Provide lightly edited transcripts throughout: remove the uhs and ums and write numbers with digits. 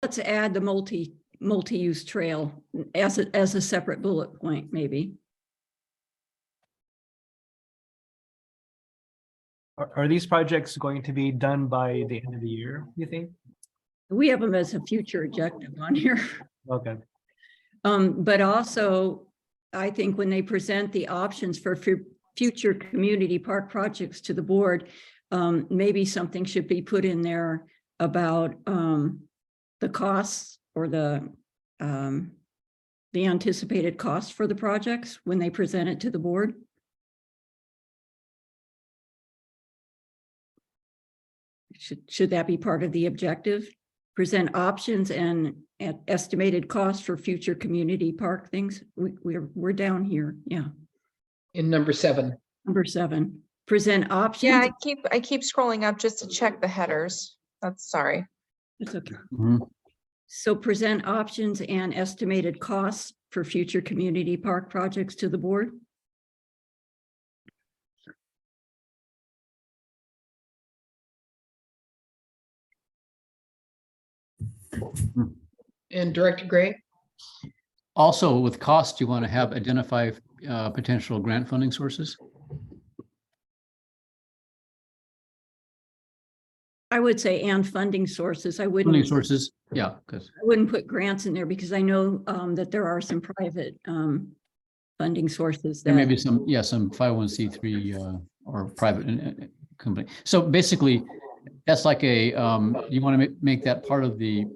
let's add the multi-use trail as a separate bullet point, maybe. Are these projects going to be done by the end of the year, you think? We have them as a future objective on here. Okay. But also, I think when they present the options for future community park projects to the board, maybe something should be put in there about the costs or the anticipated costs for the projects when they present it to the board. Should that be part of the objective? Present options and estimated costs for future community park things. We're down here, yeah. In number 7. Number 7, present options. Yeah, I keep scrolling up just to check the headers. That's sorry. It's okay. Mm-hmm. So present options and estimated costs for future community park projects to the board. And Director Gray? Also, with cost, you want to have identify potential grant funding sources. I would say and funding sources. I Funding wouldn't sources, yeah, because put grants in there because I know that there are some private funding sources there may that be some 501c3 or private company. So basically, that's like a you want to make that part of the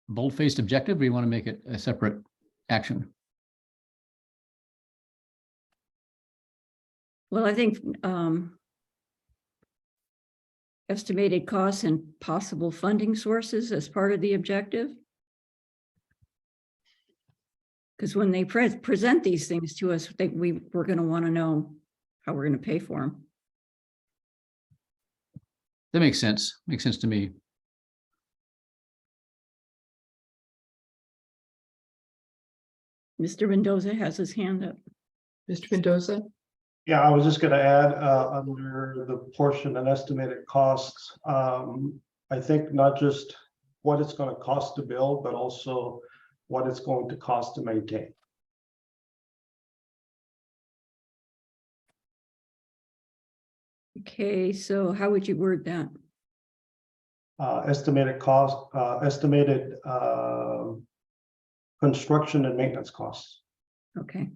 bold-faced objective, or you want to make it a separate action? well, I think estimated costs and possible funding sources as part of the objective. Because when they present these things to us, we're going to want to know how we're going to pay for them. That makes sense. Makes sense to me. Mr. Mendoza has his hand up. Mr. Mendoza? Yeah, I was just gonna add, under the portion and estimated costs, I think not just what it's gonna cost to build, but also what it's going to cost to maintain. Okay, so how would you word that? Estimated cost, estimated, construction and maintenance costs. Okay.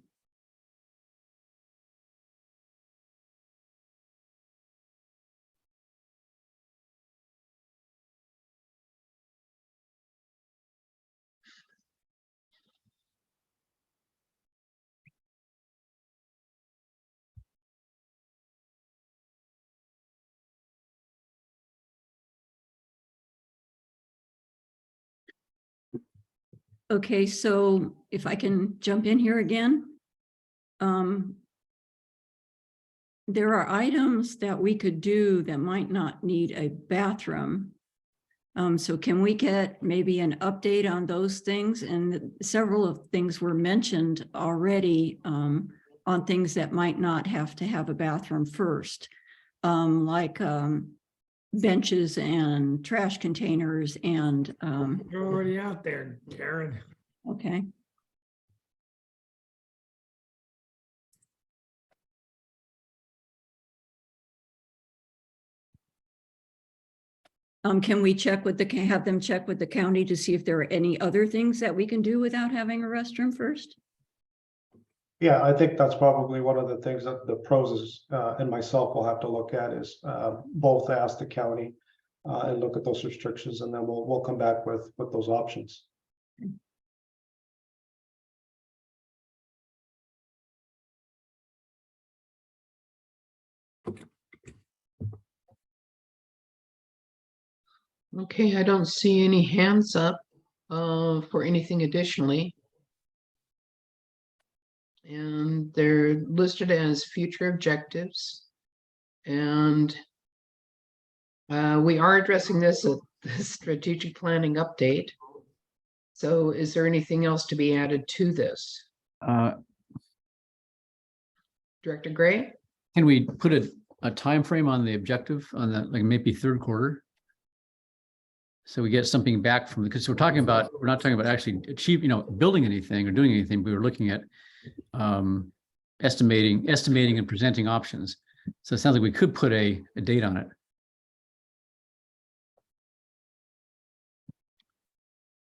Okay, so if I can jump in here again. There are items that we could do that might not need a bathroom. So can we get maybe an update on those things? And several of things were mentioned already on things that might not have to have a bathroom first. Like benches and trash containers and You're already out there, Karen. okay. Can we check with have them check with the county to see if there are any other things that we can do without having a restroom first? Yeah, I think that's probably one of the things that the pros is, and myself will have to look at is, both ask the county and look at those restrictions, and then we'll come back with those options. Okay, I don't see any hands up for anything additionally. And they're listed as future objectives. And we are addressing this at the strategic planning update. So is there anything else to be added to this? Director Gray? Can we put a time frame on the objective on that, like maybe third quarter? So we get something back from, because we're not talking about actually building anything or doing anything. We were looking at estimating and presenting options. So it sounds like we could put a date on it.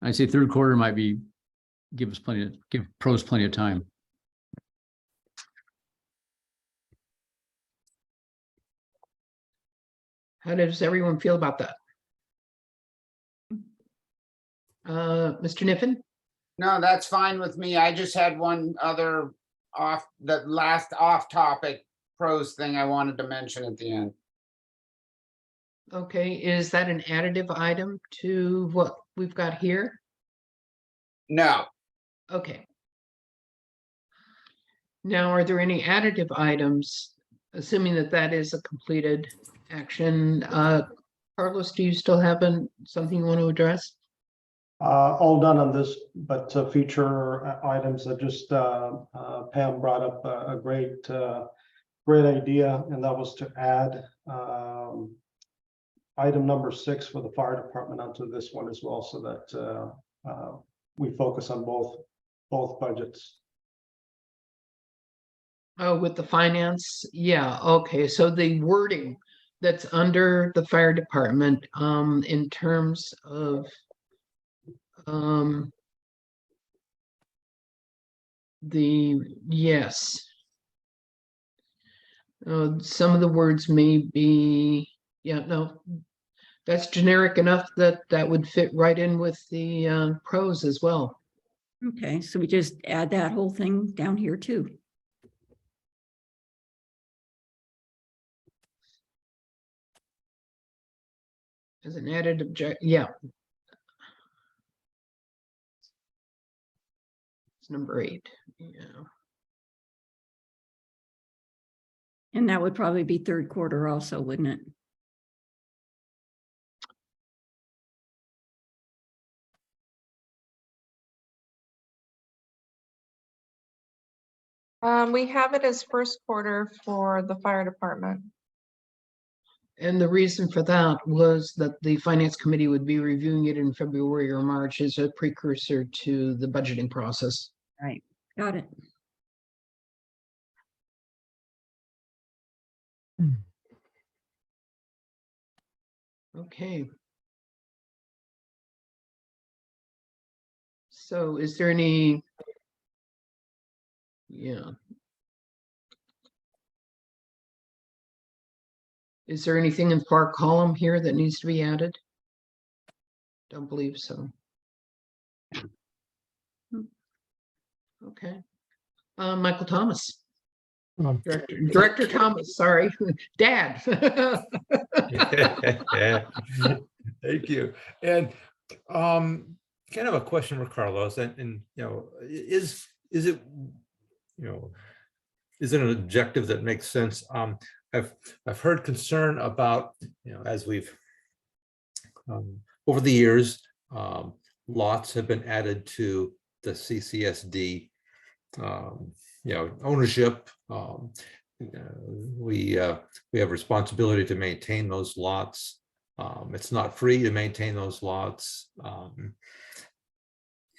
I'd say third quarter might give pros plenty of time. How does everyone feel about that? Mr. Niffen? No, that's fine with me. I just had one other last off-topic pros thing I wanted to mention at the end. Okay, is that an additive item to what we've got here? No, Okay. Now, are there any additive items, assuming that that is a completed action? Carlos, do you still have something you want to address? All done on this, but future items that just Pam brought up a great idea, and that was to add item number 6 for the fire department onto this one as well, so that we focus on both budgets. Oh, with the finance? Yeah, okay. So the wording that's under the fire department, in terms of yes. Some of the words may be, yeah, no, that's generic enough that would fit right in with the pros as well. Okay, so we just add that whole thing down here too. As an added object, yeah. It's number 8, yeah. And that would probably be third quarter also, wouldn't it? We have it as first quarter for the fire department. And the reason for that was that the finance committee would be reviewing it in February or March as a precursor to the budgeting process. Right. Got it. Okay. So is there any? Yeah. Is there anything in the far column here that needs to be added? Don't believe so. Okay. Michael Thomas. Director Thomas, sorry. Dad. Thank you. And kind of a question for Carlos, and is it, is it an objective that makes sense? I've heard concern about, as we've over the years, lots have been added to the CCSD ownership. We have responsibility to maintain those lots. It's not free to maintain those lots.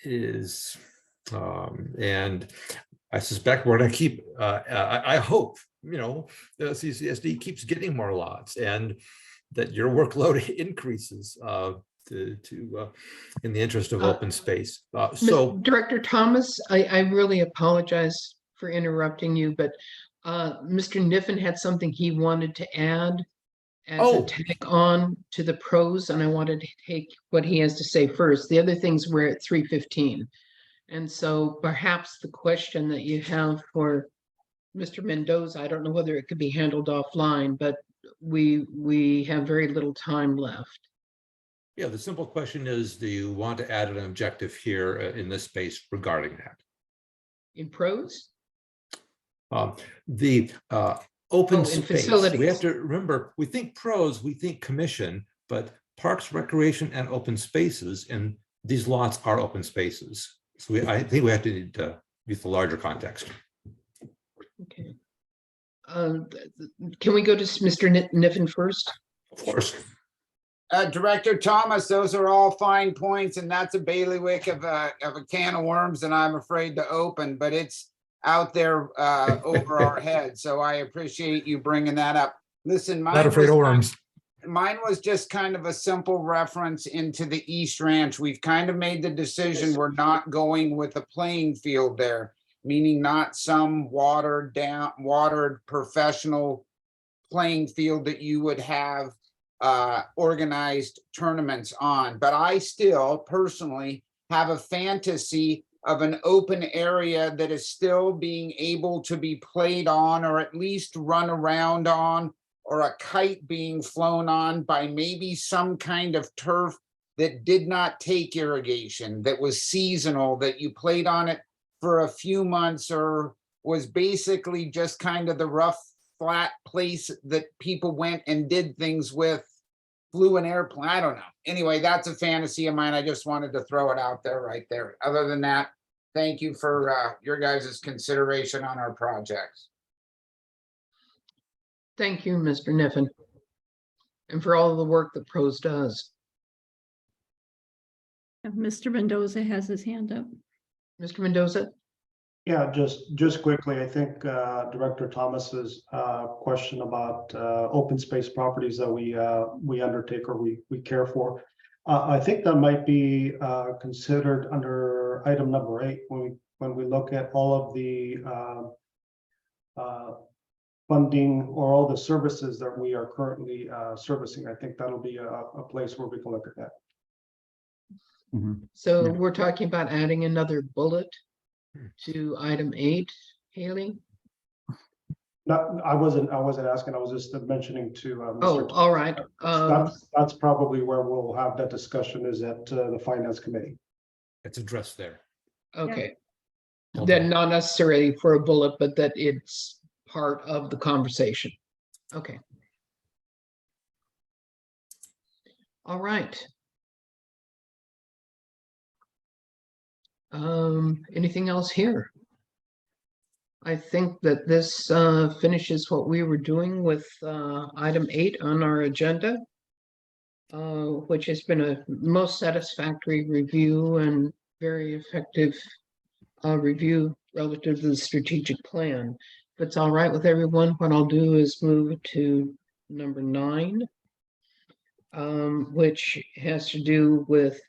And I suspect we're going to keep. I hope the CCSD keeps getting more lots, and that your workload increases in the interest of open space. So, Director Thomas, I really apologize for interrupting you, but Mr. Niffen had something he wanted to add as a tag on to the pros, and I wanted to take what he has to say first. The other things were at 3:15. And so perhaps the question that you have for Mr. Mendoza, I don't know whether it could be handled offline, but we have very little time left. yeah, the simple question is, do you want to add an objective here in this space regarding that? In pros? The open in space, facilities. we have to remember, we think pros, we think commission, but parks, recreation, and open spaces, and these lots are open spaces. So I think we have to need to use the larger context. Okay. Can we go to Mr. Niffen first? Of course. Director Thomas, those are all fine points, and that's a bailiwick of a can of worms that I'm afraid to open, but it's out there over our heads. So I appreciate you bringing that up. Listen, Not afraid of worms. mine was just kind of a simple reference into the East Ranch. We've kind of made the decision we're not going with a playing field there, meaning not some watered professional playing field that you would have organized tournaments on. But I still personally have a fantasy of an open area that is still being able to be played on, or at least run around on, or a kite being flown on by maybe some kind of turf that did not take irrigation, that was seasonal, that you played on it for a few months, or was basically just kind of the rough, flat place that people went and did things with, flew an airplane. I don't know. Anyway, that's a fantasy of mine. I just wanted to throw it out there right there. Other than that, thank you for your guys' consideration on our projects. Thank you, Mr. Niffen, and for all of the work that PROS does. Mr. Mendoza has his hand up. Mr. Mendoza? Yeah, just quickly, I think Director Thomas's question about open space properties that we undertake or we care for. I think that might be considered under item number 8 when we look at all of the funding or all the services that we are currently servicing. I think that'll be a place where we can look at that. So Yeah. we're talking about adding another bullet to item 8, Haley? No, I wasn't asking, I was just mentioning to Oh, Mr. all right. That's probably where we'll have that discussion, is at the finance committee. It's addressed there. Okay. Well Then done. not necessarily for a bullet, but that it's part of the conversation. Okay. All right. Anything else here? I think that this finishes what we were doing with item 8 on our agenda, which has been a most satisfactory review and very effective review relative to the strategic plan. If it's all right with everyone, what I'll do is move to number 9, which has to do with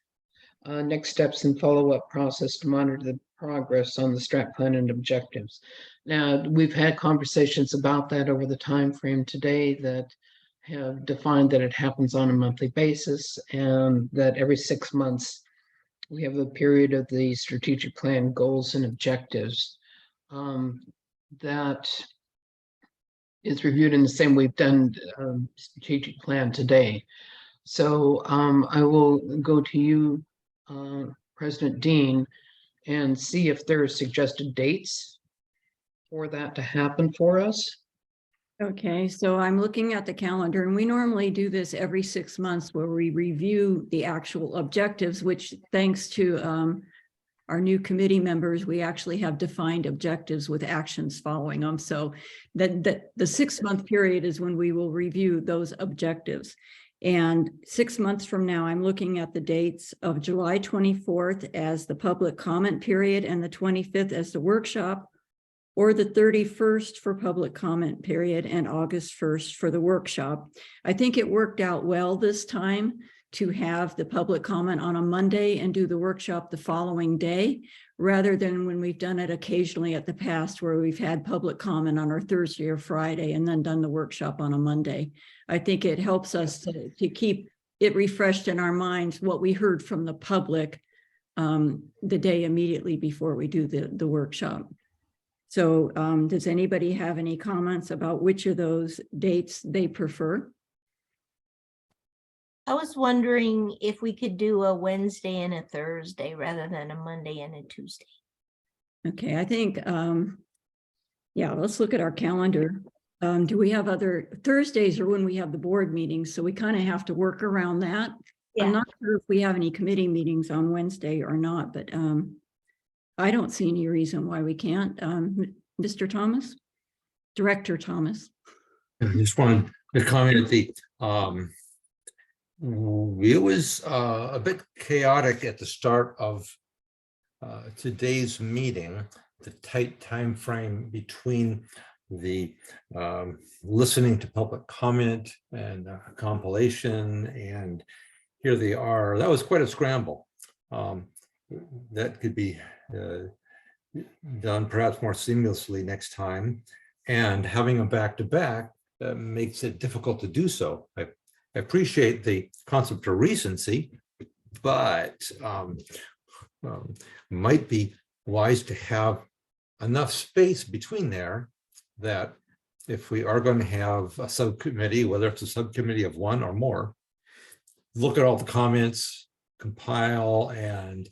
next steps and follow-up process to monitor the progress on the strat plan and objectives. Now, we've had conversations about that over the time frame today that have defined that it happens on a monthly basis, and that every 6 months we have a period of the strategic plan goals and objectives that is reviewed in the same way we've done strategic plan today. So I will go to you, President Dean, and see if there are suggested dates for that to happen for us. Okay, so I'm looking at the calendar, and we normally do this every 6 months where we review the actual objectives, which thanks to our new committee members, we actually have defined objectives with actions following them. So the 6 month period is when we will review those objectives. And 6 months from now, I'm looking at the dates of July 24th as the public comment period and the 25th as the workshop, or the 31st for public comment period and August 1st for the workshop. I think it worked out well this time to have the public comment on a Monday and do the workshop the following day, rather than when we've done it occasionally at the past where we've had public comment on our Thursday or Friday and then done the workshop on a Monday. I think it helps us to keep it refreshed in our minds what we heard from the public the day immediately before we do the workshop. So does anybody have any comments about which of those dates they prefer? I was wondering if we could do a Wednesday and a Thursday rather than a Monday and a Tuesday. Okay, I think, yeah, let's look at our calendar. Do we have other Thursdays, or when we have the board meetings? So we kind of have to work around that. Yeah. I'm not sure if we have any committee meetings on Wednesday or not, but I don't see any reason why we can't. Mr. Thomas, Director Thomas. I just wanted to comment at It was a bit chaotic at the start of today's meeting, the tight time frame between the listening to public comment and compilation, and here they are. That was quite a scramble. That could be done perhaps more seamlessly next time, and having them back to back makes it difficult to do so. I appreciate the concept of recency, but might be wise to have enough space between there that if we are going to have a subcommittee, whether it's a subcommittee of one or more, look at all the comments, compile, and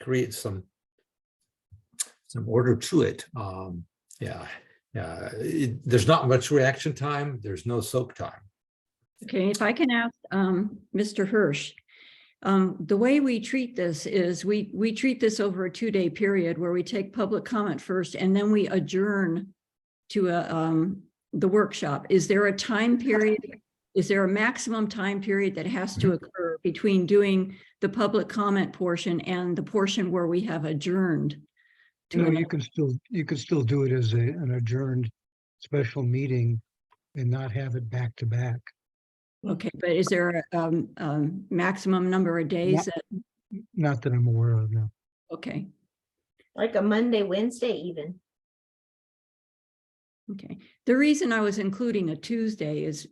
create some order to it. There's not much reaction time. There's no soak time. Okay, if I can ask Mr. Hirsch, the way we treat this is we treat this over a 2-day period where we take public comment first and then we adjourn to the workshop. Is there a time period? Is there a maximum time period that has to occur between doing the public comment portion and the portion where we have adjourned? No, you can still do it as an adjourned special meeting and not have it back to back. Okay, but is there a maximum number of days? Not that I'm aware of, no. Okay, Like a Monday, Wednesday even. okay. The reason I was including a Tuesday is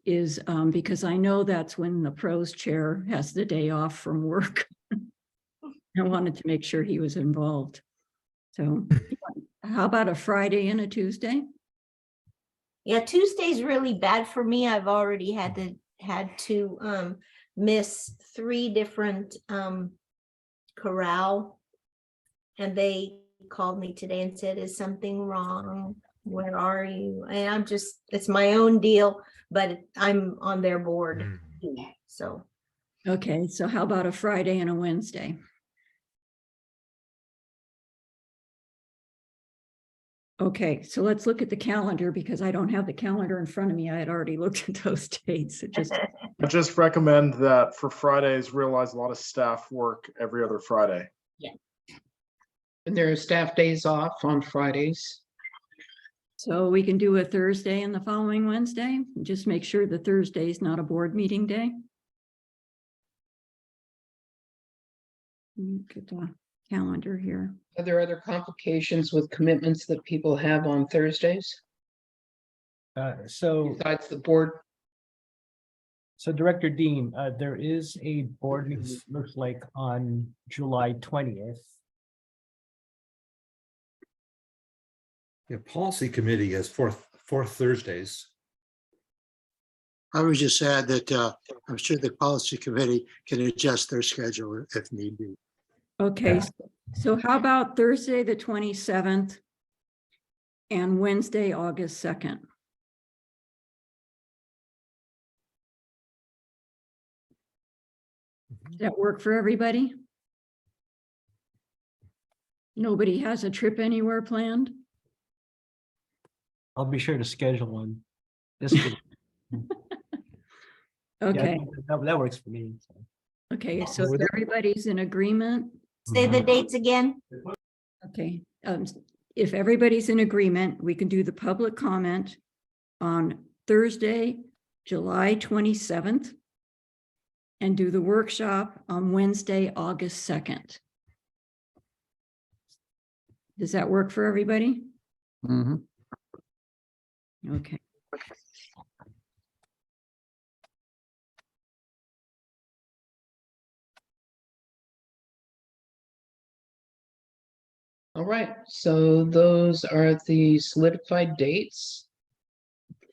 because I know that's when the pros chair has the day off from work. I wanted to make sure he was involved. So how about a Friday and a Tuesday? Yeah, Tuesday's really bad for me. I've already had to miss 3 different chorale. And they called me today and said, is something wrong? Where are you? And it's my own deal, but I'm on their board too, so. Okay, so how about a Friday and a Wednesday? Okay, so let's look at the calendar because I don't have the calendar in front of me. I had already looked at those dates. It just, I just recommend that for Fridays, realize a lot of staff work every other Friday. And there are staff days off on Fridays. so we can do a Thursday and the following Wednesday. Just make sure the Thursday is not a board meeting day. Look at the calendar here. Are there other complications with commitments that people have on Thursdays So besides the board? Director Dean, there is a board meeting, looks like on July 20th. The policy committee has fourth Thursdays. I would just add that I'm sure the policy committee can adjust their schedule if need be. Okay, Yeah. so how about Thursday, the 27th and Wednesday, August 2nd? Does that work for everybody? Nobody has a trip anywhere planned? I'll be sure to schedule one this week. Okay, That works for me. So. okay, so if everybody's in agreement, Say the dates again. okay. If everybody's in agreement, we can do the public comment on Thursday, July 27th, and do the workshop on Wednesday, August 2nd. Does that work for everybody? Mhm. Okay. All right, so those are the solidified dates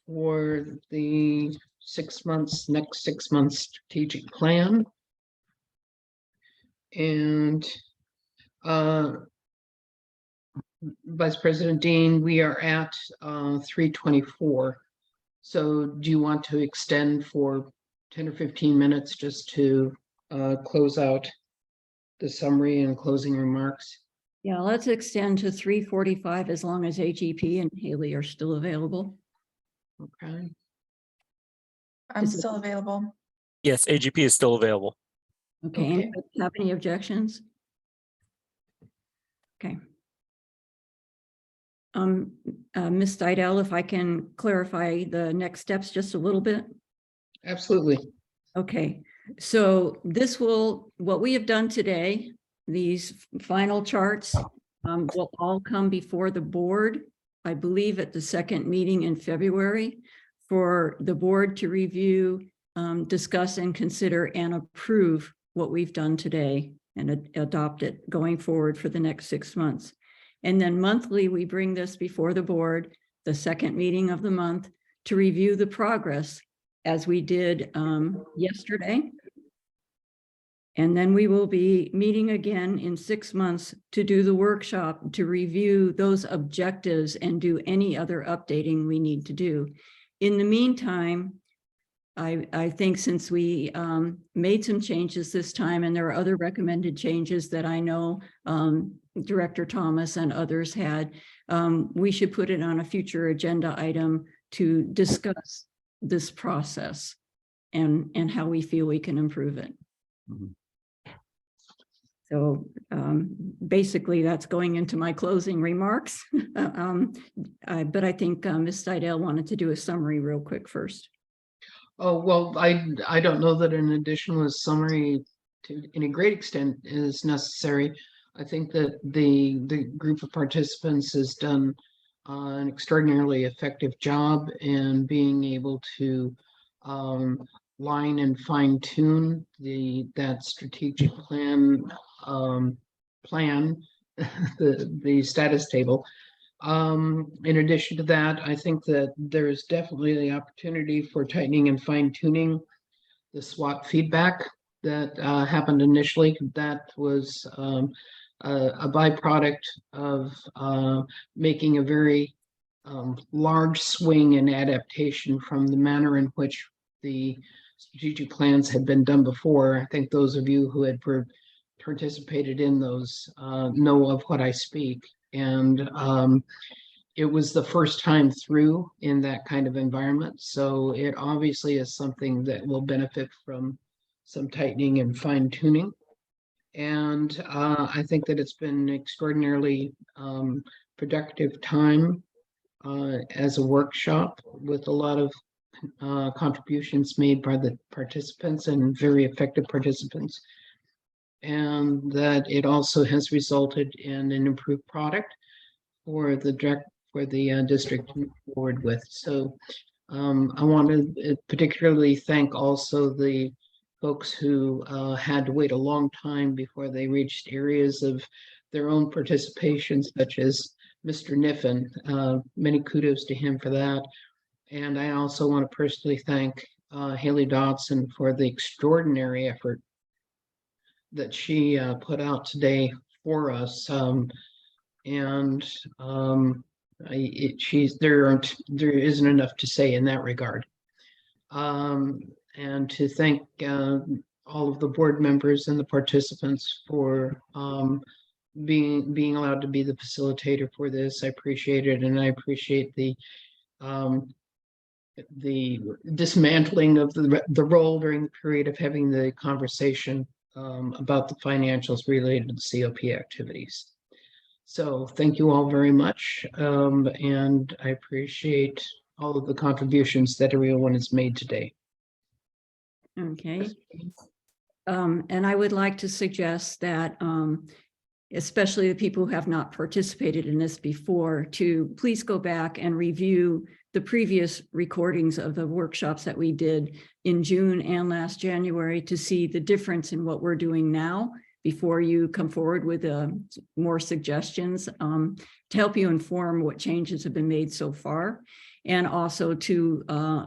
for the next 6 months strategic plan. And Vice President Dean, we are at 3:24. So do you want to extend for 10 or 15 minutes just to close out the summary and closing remarks? Yeah, let's extend to 3:45 as long as AGP and Haley are still available. Okay. I'm Is it- still available. Yes, AGP is still available. Okay, Okay. anybody have any objections? Okay. Ms. Didell, if I can clarify the next steps just a little bit. Absolutely. Okay, so this will, what we have done today, these final charts will all come before the board, I believe at the second meeting in February, for the board to review, discuss and consider and approve what we've done today and adopt it going forward for the next 6 months. And then monthly, we bring this before the board, the second meeting of the month, to review the progress as we did yesterday. And then we will be meeting again in 6 months to do the workshop, to review those objectives and do any other updating we need to do. In the meantime, I think since we made some changes this time, and there are other recommended changes that I know Director Thomas and others had, we should put it on a future agenda item to discuss this process and how we feel we can improve it. Mhm. So basically that's going into my closing remarks. But I think Ms. Seidel wanted to do a summary real quick first. Oh, well, I don't know that an additional summary to any great extent is necessary. I think that the group of participants has done an extraordinarily effective job in being able to line and fine tune that strategic plan the status table. In addition to that, I think that there's definitely the opportunity for tightening and fine tuning the SWOT feedback that happened initially. That was a byproduct of making a very large swing in adaptation from the manner in which the strategic plans had been done before. I think those of you who had participated in those know of what I speak. And it was the first time through in that kind of environment. So it obviously is something that will benefit from some tightening and fine tuning. And I think that it's been extraordinarily productive time as a workshop with a lot of contributions made by the participants and very effective participants. And that it also has resulted in an improved product for the district to move forward with. So I want to particularly thank also the folks who had to wait a long time before they reached areas of their own participation, such as Mr. Niffen. Many kudos to him for that. And I also want to personally thank Haley Dodson for the extraordinary effort that she put out today for us. There isn't enough to say in that regard. And to thank all of the board members and the participants for being allowed to be the facilitator for this. I appreciate it, and I appreciate the dismantling of the role during the period of having the conversation about the financials related to COP activities. So thank you all very much. And I appreciate all of the contributions that everyone has made today. Okay. And I would like to suggest that especially the people who have not participated in this before, to please go back and review the previous recordings of the workshops that we did in June and last January to see the difference in what we're doing now before you come forward with more suggestions to help you inform what changes have been made so far. And also to,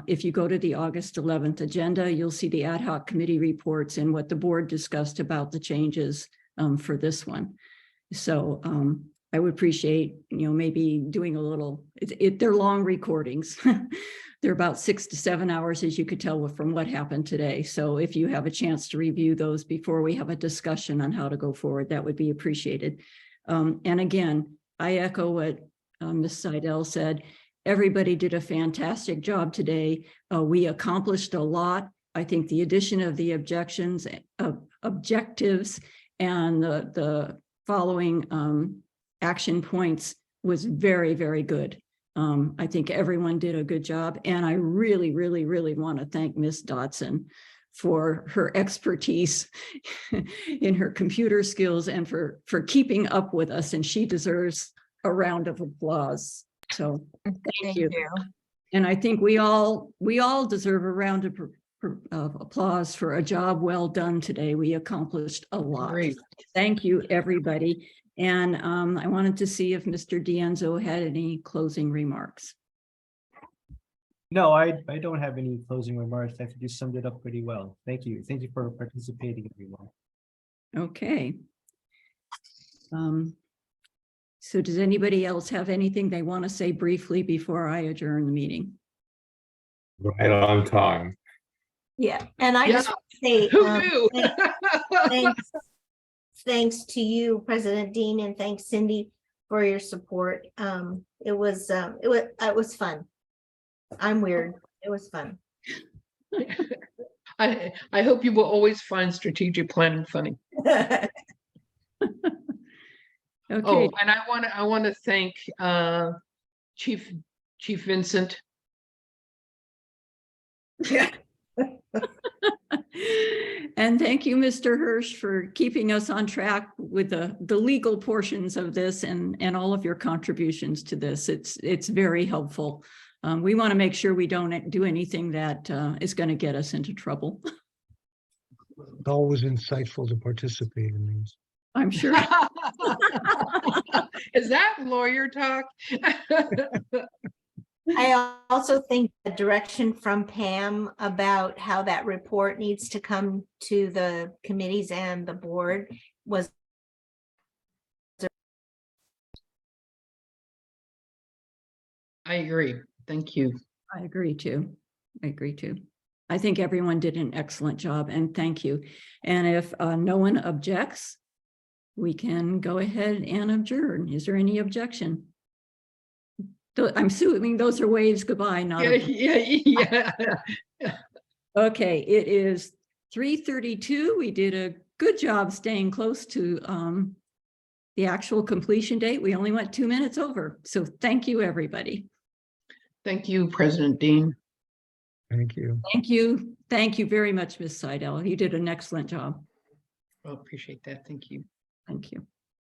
if you go to the August 11th agenda, you'll see the ad hoc committee reports and what the board discussed about the changes for this one. So I would appreciate, maybe doing a little, they're long recordings. They're about 6 to 7 hours, as you could tell from what happened today. So if you have a chance to review those before we have a discussion on how to go forward, that would be appreciated. And again, I echo what Ms. Seidel said. Everybody did a fantastic job today. We accomplished a lot. I think the addition of the objectives and the following action points was very, very good. I think everyone did a good job. And I really, really, really want to thank Miss Dotson for her expertise in her computer skills and for keeping up with us. And she deserves a round of applause. So thank you. And I think we all deserve a round of applause for a job well done today. We accomplished a lot. Great. Thank you, everybody. And I wanted to see if Mr. D'Anzo had any closing remarks. No, I don't have any closing remarks. I think you summed it up pretty well. Thank you. Thank you for participating, everyone. Okay. So does anybody else have anything they want to say briefly before I adjourn the meeting? Right on time. Yeah, and I Yeah. just want to say, Who knew? thanks to you, President Dean, and thanks Cindy for your support. It was fun. I'm weird. It was fun. I hope you will always find strategic planning funny. Okay. Oh, and I want to thank Chief Vincent. And thank you, Mr. Hirsch, for keeping us on track with the legal portions of this and all of your contributions to this. It's very helpful. We want to make sure we don't do anything that is going to get us into trouble. It's always insightful to participate in these. I'm sure. Is that lawyer talk? I also think the direction from Pam about how that report needs to come to the committees and the board was I agree. Thank you. I agree too. I think everyone did an excellent job and thank you. And if no one objects, we can go ahead and adjourn. Is there any objection? I'm assuming those are waves goodbye, not. Yeah. Okay, it is 3:32. We did a good job staying close to the actual completion date. We only went 2 minutes over. So thank you, everybody. Thank you, President Dean. Thank you. Thank you. Thank you very much, Ms. Seidel. You did an excellent job. I appreciate that. Thank you. Thank you.